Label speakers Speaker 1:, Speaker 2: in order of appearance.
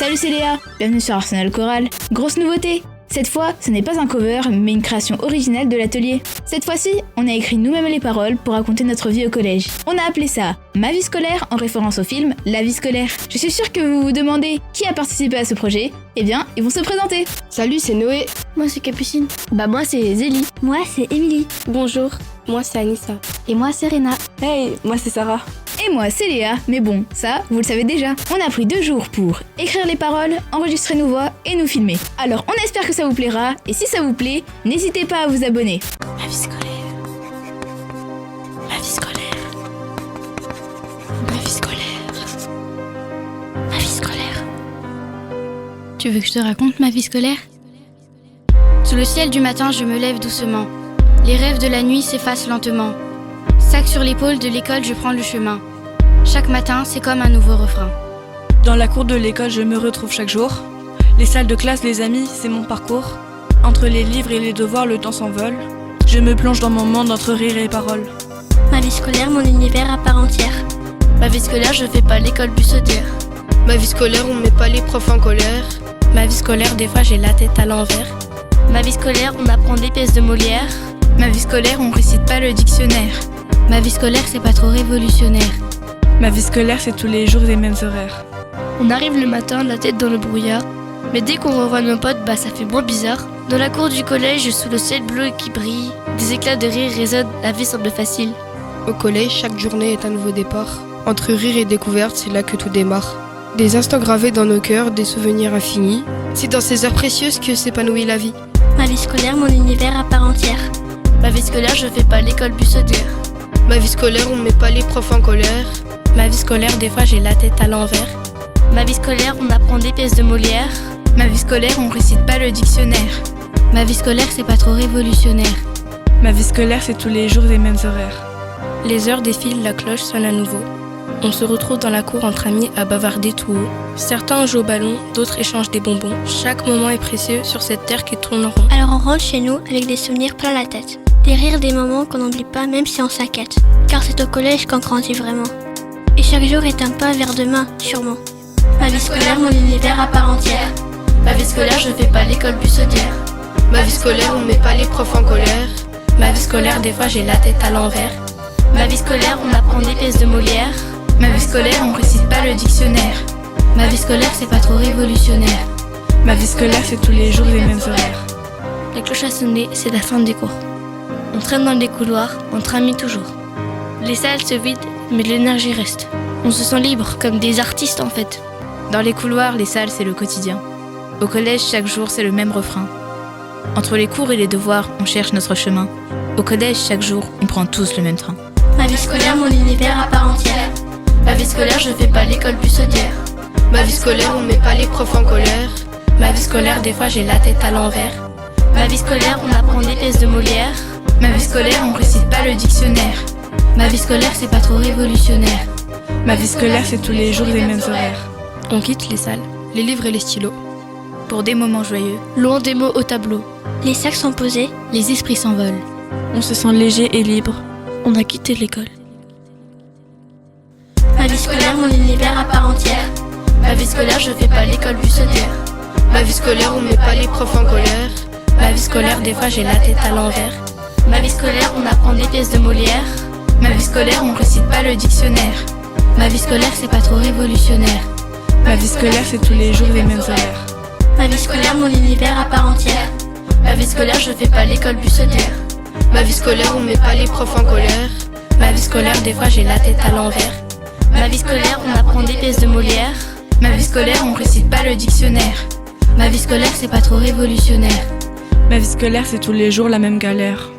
Speaker 1: Salut, c'est Léa, bienvenue sur Arsenal Choral. Grosse nouveauté! Cette fois, ce n'est pas un cover, mais une création originale de l'atelier. Cette fois-ci, on a écrit nous-mêmes les paroles pour raconter notre vie au collège. On a appelé ça Ma vie scolaire en référence au film La vie scolaire. Je suis sûre que vous vous demandez qui a participé à ce projet. Eh bien, ils vont se présenter.
Speaker 2: Salut, c'est Noé.
Speaker 3: Moi c'est Capucine.
Speaker 4: Moi c'est Zélie.
Speaker 5: Moi c'est Émilie.
Speaker 2: Bonjour, moi c'est Anissa.
Speaker 5: Et moi c'est Réna.
Speaker 2: Hey, moi c'est Sarah.
Speaker 1: Et moi, c'est Léa, mais bon, ça, vous le savez déjà. On a pris 2 jours pour écrire les paroles, enregistrer nos voix et nous filmer. Alors, on espère que ça vous plaira, et si ça vous plaît, n'hésitez pas à vous abonner.
Speaker 3: Ma vie scolaire. Ma vie scolaire. Ma vie scolaire. Ma vie scolaire. Tu veux que je te raconte ma vie scolaire ? Sous le ciel du matin, je me lève doucement. Les rêves de la nuit s'effacent lentement. Sac sur l'épaule de l'école, je prends le chemin. Chaque matin, c'est comme un nouveau refrain.
Speaker 6: Dans la cour de l'école, je me retrouve chaque jour. Les salles de classe, les amis, c'est mon parcours. Entre les livres et les devoirs, le temps s'envole. Je me plonge dans mon monde entre rire et paroles.
Speaker 5: Ma vie scolaire, mon univers à part entière.
Speaker 3: Ma vie scolaire, je fais pas l'école buissonnière.
Speaker 2: Ma vie scolaire, on met pas les profs en colère.
Speaker 3: Ma vie scolaire, des fois j'ai la tête à l'envers. Ma vie scolaire, on apprend des pièces de Molière.
Speaker 1: Ma vie scolaire, on récite pas le dictionnaire.
Speaker 3: Ma vie scolaire, c'est pas trop révolutionnaire.
Speaker 6: Ma vie scolaire, c'est tous les jours les mêmes horaires.
Speaker 3: On arrive le matin, la tête dans le brouillard. Mais dès qu'on revoit nos potes, ça fait moins bizarre. Dans la cour du collège, sous le ciel bleu qui brille, des éclats de rire résonnent, la vie semble facile.
Speaker 2: Au collège, chaque journée est un nouveau départ. Entre rire et découverte, c'est là que tout démarre. Des instants gravés dans nos cœurs, des souvenirs infinis. C'est dans ces heures précieuses que s'épanouit la vie.
Speaker 5: Ma vie scolaire, mon univers à part entière.
Speaker 3: Ma vie scolaire, je fais pas l'école buissonnière.
Speaker 2: Ma vie scolaire, on met pas les profs en colère.
Speaker 3: Ma vie scolaire, des fois j'ai la tête à l'envers. Ma vie scolaire, on apprend des pièces de Molière.
Speaker 1: Ma vie scolaire, on récite pas le dictionnaire.
Speaker 3: Ma vie scolaire, c'est pas trop révolutionnaire.
Speaker 6: Ma vie scolaire, c'est tous les jours les mêmes horaires.
Speaker 3: Les heures défilent, la cloche sonne à nouveau. On se retrouve dans la cour entre amis à bavarder tout haut. Certains jouent au ballon, d'autres échangent des bonbons. Chaque moment est précieux sur cette terre qui tourne en rond.
Speaker 5: Alors on rentre chez nous avec des souvenirs plein la tête. Des rires, des moments qu'on n'oublie pas même si on s'inquiète. Car c'est au collège qu'on grandit vraiment. Et chaque jour est un pas vers demain, sûrement. Ma vie scolaire, mon univers à part entière.
Speaker 3: Ma vie scolaire, je fais pas l'école buissonnière.
Speaker 2: Ma vie scolaire, on met pas les profs en colère.
Speaker 3: Ma vie scolaire, des fois j'ai la tête à l'envers. Ma vie scolaire, on apprend des pièces de Molière.
Speaker 1: Ma vie scolaire, on récite pas le dictionnaire.
Speaker 3: Ma vie scolaire, c'est pas trop révolutionnaire.
Speaker 6: Ma vie scolaire, c'est tous les jours les mêmes horaires.
Speaker 3: La cloche a sonné, c'est la fin des cours. On traîne dans les couloirs, entre amis toujours. Les salles se vident, mais l'énergie reste. On se sent libre, comme des artistes en fait.
Speaker 1: Dans les couloirs, les salles, c'est le quotidien. Au collège, chaque jour, c'est le même refrain. Entre les cours et les devoirs, on cherche notre chemin. Au collège, chaque jour, on prend tous le même train.
Speaker 5: Ma vie scolaire, mon univers à part entière.
Speaker 3: Ma vie scolaire, je fais pas l'école buissonnière.
Speaker 2: Ma vie scolaire, on met pas les profs en colère.
Speaker 3: Ma vie scolaire, des fois j'ai la tête à l'envers. Ma vie scolaire, on apprend des pièces de Molière.
Speaker 1: Ma vie scolaire, on récite pas le dictionnaire.
Speaker 3: Ma vie scolaire, c'est pas trop révolutionnaire.
Speaker 6: Ma vie scolaire, c'est tous les jours les mêmes horaires.
Speaker 3: On quitte les salles,
Speaker 2: Les livres et les stylos.
Speaker 1: Pour des moments joyeux.
Speaker 3: loin des mots au tableau.
Speaker 5: Les sacs sont posés.
Speaker 3: Les esprits s'envolent.
Speaker 6: On se sent léger et libre.
Speaker 3: On a quitté l'école.
Speaker 5: Ma vie scolaire, mon univers à part entière.
Speaker 3: Ma vie scolaire, je fais pas l'école buissonnière.
Speaker 2: Ma vie scolaire, on met pas les profs en colère.
Speaker 3: Ma vie scolaire, des fois j'ai la tête à l'envers. Ma vie scolaire, on apprend des pièces de Molière.
Speaker 1: Ma vie scolaire, on récite pas le dictionnaire.
Speaker 3: Ma vie scolaire, c'est pas trop révolutionnaire.
Speaker 6: Ma vie scolaire, c'est tous les jours les mêmes horaires.
Speaker 5: Ma vie scolaire, mon univers à part entière.
Speaker 3: Ma vie scolaire, je fais pas l'école buissonnière.
Speaker 2: Ma vie scolaire, on met pas les profs en colère.
Speaker 3: Ma vie scolaire, des fois j'ai la tête à l'envers. Ma vie scolaire, on apprend des pièces de Molière.
Speaker 1: Ma vie scolaire, on récite pas le dictionnaire.
Speaker 3: Ma vie scolaire, c'est pas trop révolutionnaire.
Speaker 6: Ma vie scolaire, c'est tous les jours la même galère.